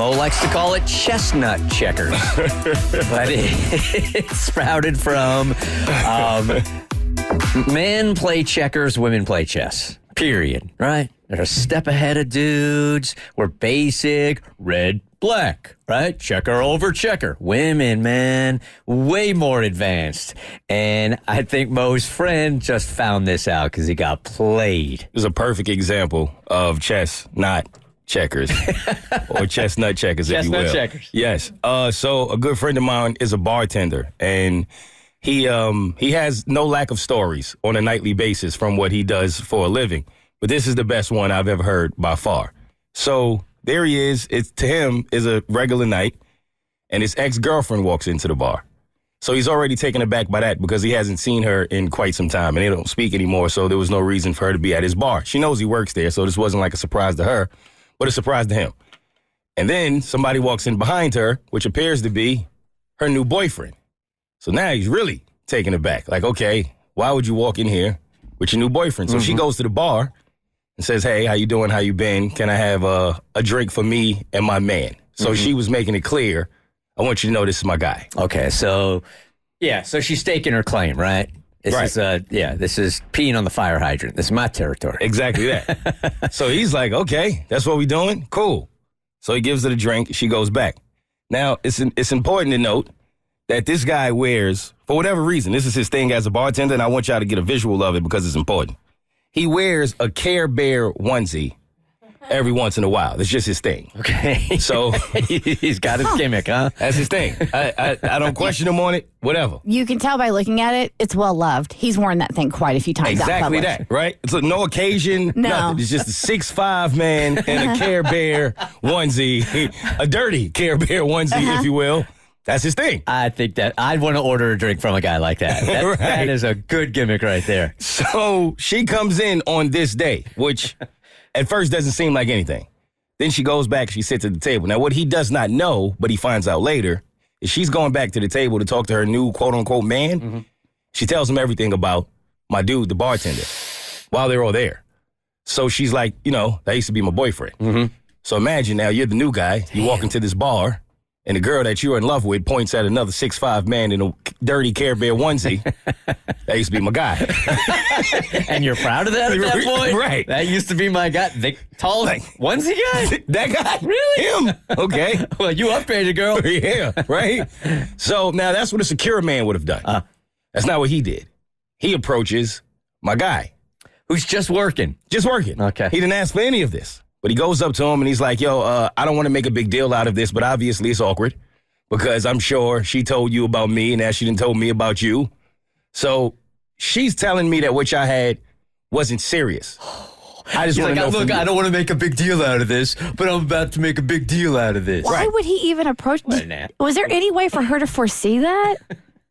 Mo likes to call it chestnut checkers. But it's sprouted from men play checkers, women play chess. Period. Right? They're a step ahead of dudes. We're basic, red, black, right? Checker over checker. Women, man, way more advanced. And I think Mo's friend just found this out because he got played. It's a perfect example of chess, not checkers, or chestnut checkers, if you will. Chestnut checkers. Yes. So a good friend of mine is a bartender, and he has no lack of stories on a nightly basis from what he does for a living. But this is the best one I've ever heard by far. So there he is. It's to him is a regular night, and his ex-girlfriend walks into the bar. So he's already taken aback by that because he hasn't seen her in quite some time, and they don't speak anymore, so there was no reason for her to be at his bar. She knows he works there, so this wasn't like a surprise to her, but a surprise to him. And then somebody walks in behind her, which appears to be her new boyfriend. So now he's really taken aback. Like, okay, why would you walk in here with your new boyfriend? So she goes to the bar and says, hey, how you doing? How you been? Can I have a drink for me and my man? So she was making it clear, I want you to know this is my guy. Okay, so she's staking her claim, right? This is peeing on the fire hydrant. This is my territory. Exactly that. So he's like, okay, that's what we doing? Cool. So he gives her the drink. She goes back. Now, it's important to note that this guy wears, for whatever reason, this is his thing as a bartender, and I want y'all to get a visual of it because it's important. He wears a Care Bear onesie every once in a while. It's just his thing. Okay. So he's got his gimmick, huh? That's his thing. I don't question him on it, whatever. You can tell by looking at it, it's well-loved. He's worn that thing quite a few times out in Exactly public. that, right? It's no occasion, nothing. It's just a 6'5" man in a Care Bear onesie, a dirty Care Bear onesie, if you will. That's his thing. I think that I'd want to order a drink from a guy like that. Right. That is a good gimmick right there. So she comes in on this day, which at first doesn't seem like anything. Then she goes back, she sits at the table. Now, what he does not know, but he finds out later, is she's going back to the table to talk to her new quote-unquote man. She tells him everything about my dude, the bartender, while they're all there. So she's like, that used to be my boyfriend. So imagine now you're the new guy. You walk into this bar, and the girl that you're in love with points at another 6'5" man in a dirty Care Bear onesie. That used to be my guy. And you're proud of that at that point? Right. That used to be my guy. The tall onesie guy? That guy? Really? Him. Okay. Well, you upgraded, girl. Yeah, right? So now that's what a secure man would have done. That's not what he did. He approaches my guy. Who's just working. Just working. Okay. He didn't ask for any of this. But he goes up to him and he's like, yo, I don't want to make a big deal out of this, but obviously it's awkward because I'm sure she told you about me and now she done told me about you. So she's telling me that what y'all had wasn't serious. I just want to know. Look, I don't want to make a big deal out of this, but I'm about to make a big deal out of this. Why would he even approach? Was there any way for her to foresee that?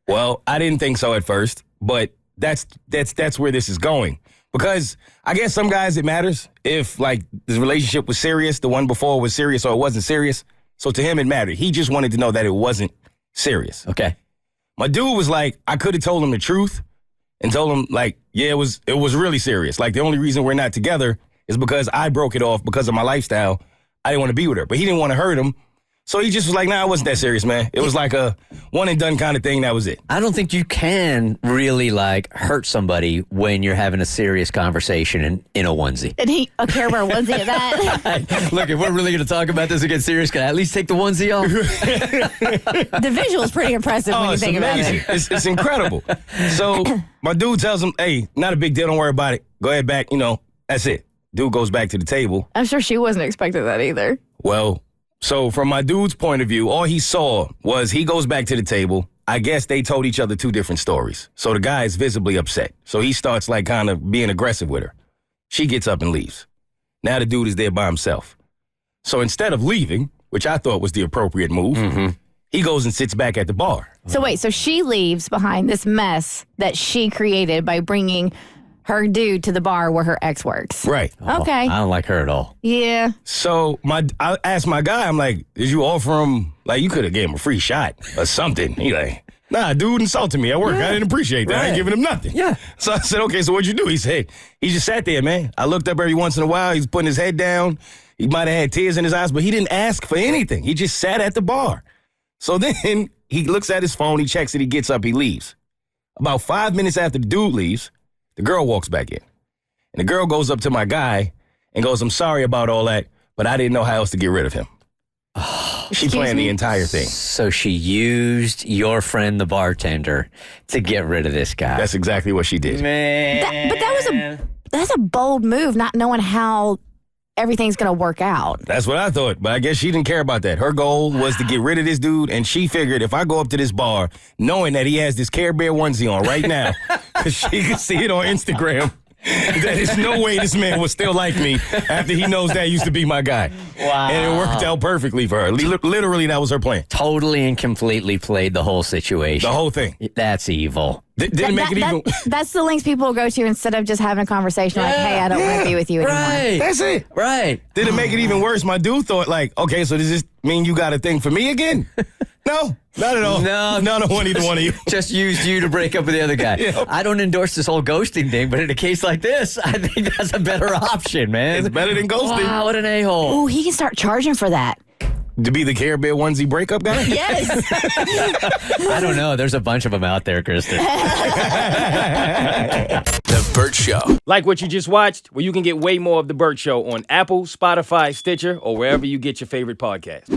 Well, I didn't think so at first, but that's where this is going. Because I guess some guys it matters if like the relationship was serious, the one before was serious or it wasn't serious. So to him it mattered. He just wanted to know that it wasn't serious. Okay. My dude was like, I could have told him the truth and told him like, yeah, it was really serious. Like the only reason we're not together is because I broke it off because of my lifestyle. I didn't want to be with her, but he didn't want to hurt him. So he just was like, nah, it wasn't that serious, man. It was like a one and done kind of thing. That was it. I don't think you can really like hurt somebody when you're having a serious conversation in a onesie. And he a Care Bear onesie at that. Look, if we're really going to talk about this and get serious, can I at least take the onesie off? The visual is pretty impressive when you think about it. It's incredible. So my dude tells him, hey, not a big deal. Don't worry about it. Go ahead back. That's it. Dude goes back to the table. I'm sure she wasn't expecting that either. Well, so from my dude's point of view, all he saw was he goes back to the table. I guess they told each other two different stories. So the guy is visibly upset. So he starts like kind of being aggressive with her. She gets up and leaves. Now the dude is there by himself. So instead of leaving, which I thought was the appropriate move, he goes and sits back at the bar. So wait, so she leaves behind this mess that she created by bringing her dude to the bar where her ex works. Right. Okay. I don't like her at all. Yeah. So I asked my guy, I'm like, did you offer him, like you could have gave him a free shot or something. He like, Nah, dude insulted me at work. I didn't appreciate that. I ain't Right. giving him nothing. Yeah. So I said, okay, so what'd you do? He said, he just sat there, man. I looked up every once in a while. He's putting his head down. He might have had tears in his eyes, but he didn't ask for anything. He just sat at the bar. So then he looks at his phone. He checks it. He gets up. He leaves. About 5 minutes after the dude leaves, the girl walks back in. And the girl goes up to my guy and goes, I'm sorry about all that, but I didn't know how else to get rid of him. She planned the entire thing. So she used your friend, the bartender, to get rid of this guy. That's exactly what she did. Man. That's a bold move, not knowing how everything's going to work out. That's what I thought, but I guess she didn't care about that. Her goal was to get rid of this dude, and she figured if I go up to this bar, knowing that he has this Care Bear onesie on right now, she can see it on Instagram, that there's no way this man will still like me after he knows that used to be my guy. Wow. And it worked out perfectly for her. Literally, that was her plan. Totally and completely played the whole situation. The whole thing. That's evil. Didn't make it even... That's the links people will go to instead of just having a conversation like, hey, I don't want to be with you anymore. Right. That's it. Right. Didn't make it even worse. My dude thought like, okay, so does this mean you got a thing for me again? No, not at all. No. None of either one of you. Just used you to break up with the other guy. Yep. I don't endorse this whole ghosting thing, but in a case like this, I think that's a better option, man. It's better than ghosting. Wow, what an a-hole. Ooh, he can start charging for that. To be the Care Bear onesie breakup guy? Yes. I don't know. There's a bunch of them out there, Kristen. The Bert Show. Like what you just watched? Well, you can get way more of The Bert Show on Apple, Spotify, Stitcher, or wherever you get your favorite podcast.